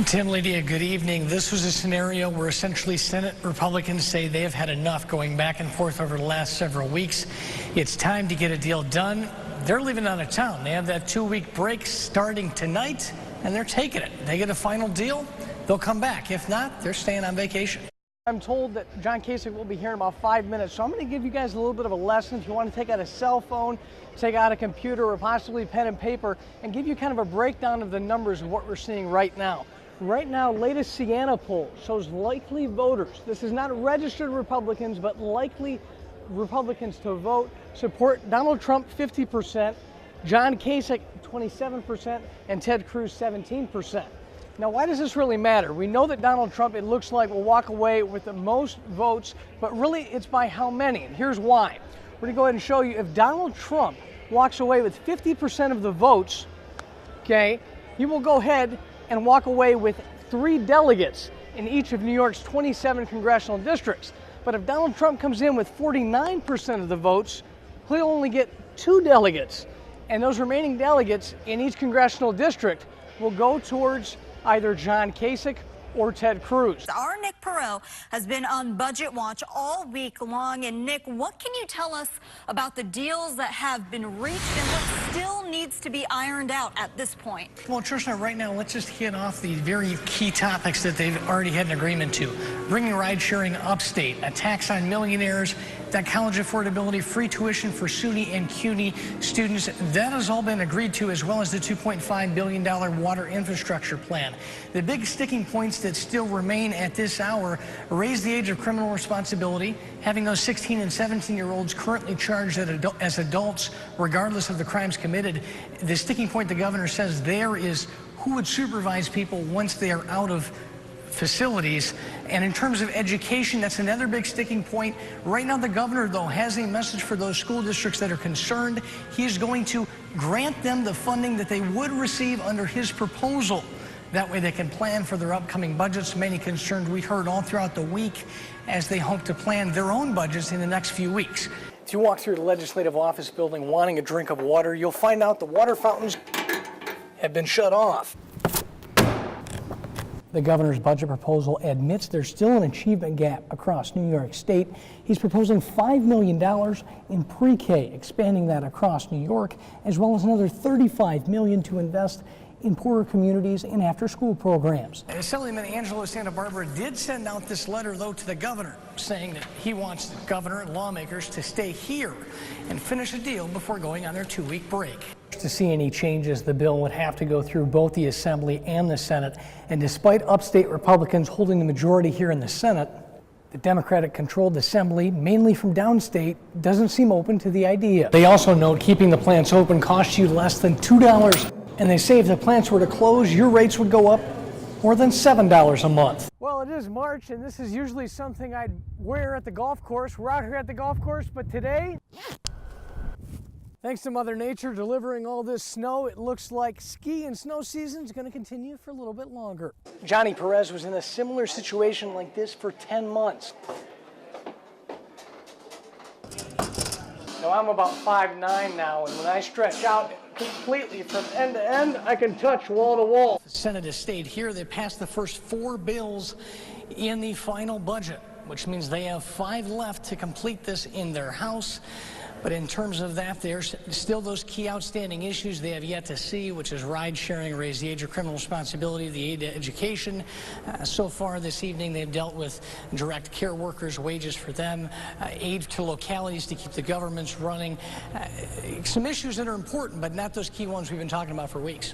Tim, Lydia, good evening. This was a scenario where essentially Senate Republicans say they have had enough going back and forth over the last several weeks. It's time to get a deal done. They're leaving out of town. They have that 2-week break starting tonight, and they're taking it. They get a final deal, they'll come back. If not, they're staying on vacation. I'm told that John Kasich will be here in about 5 minutes, so I'm going to give you guys a little bit of a lesson. If you want to take out a cell phone, take out a computer, or possibly pen and paper, and give you kind of a breakdown of the numbers of what we're seeing right now. Right now, latest Siena poll shows likely voters. This is not registered Republicans, but likely Republicans to vote. Support Donald Trump 50%, John Kasich 27%, and Ted Cruz 17%. Now, why does this really matter? We know that Donald Trump, it looks like, will walk away with the most votes, but really it's by how many, and here's why. We're going to go ahead and show you if Donald Trump walks away with 50% of the votes, okay, he will go ahead and walk away with 3 delegates in each of New York's 27 congressional districts. But if Donald Trump comes in with 49% of the votes, he'll only get 2 delegates. And those remaining delegates in each congressional district will go towards either John Kasich or Ted Cruz. Our Nick Perreault has been on budget watch all week long. And Nick, what can you tell us about the deals that have been reached and what still needs to be ironed out at this point? Well, Trishna, right now, let's just hit off the very key topics that they've already had an agreement to. Bringing ride sharing upstate, a tax on millionaires, that college affordability, free tuition for SUNY and CUNY students. That has all been agreed to, as well as the $2.5 billion water infrastructure plan. The big sticking points that still remain at this hour: raise the age of criminal responsibility, having those 16 and 17-year-olds currently charged as adults, regardless of the crimes committed. The sticking point the governor says there is who would supervise people once they are out of facilities. And in terms of education, that's another big sticking point. Right now, the governor, though, has a message for those school districts that are concerned. He is going to grant them the funding that they would receive under his proposal. That way they can plan for their upcoming budgets. Many concerned we heard all throughout the week as they hope to plan their own budgets in the next few weeks. If you walk through the Legislative Office building wanting a drink of water, you'll find out the water fountains have been shut off. The governor's budget proposal admits there's still an achievement gap across New York State. He's proposing $5 million in pre-K, expanding that across New York, as well as another $35 million to invest in poorer communities and after-school programs. Assemblyman Angelo Santa Barbara did send out this letter, though, to the governor, saying that he wants the governor and lawmakers to stay here and finish a deal before going on their 2-week break. To see any changes, the bill would have to go through both the Assembly and the Senate. And despite upstate Republicans holding the majority here in the Senate, the Democratic-controlled Assembly, mainly from downstate, doesn't seem open to the idea. They also note keeping the plants open costs you less than $2. And they say if the plants were to close, your rates would go up more than $7 a month. Well, it is March, and this is usually something I'd wear at the golf course. We're out here at the golf course, but today, thanks to Mother Nature delivering all this snow, it looks like ski and snow season is going to continue for a little bit longer. Johnny Perez was in a similar situation like this for 10 months. Now, I'm about 5'9" now, and when I stretch out completely from end to end, I can touch wall to wall. The Senate has stayed here. They passed the first 4 bills in the final budget, which means they have 5 left to complete this in their House. But in terms of that, there's still those key outstanding issues they have yet to see, which is ride sharing, raise the age of criminal responsibility, the aid to education. So far this evening, they've dealt with direct care workers, wages for them, aid to localities to keep the governments running. Some issues that are important, but not those key ones we've been talking about for weeks.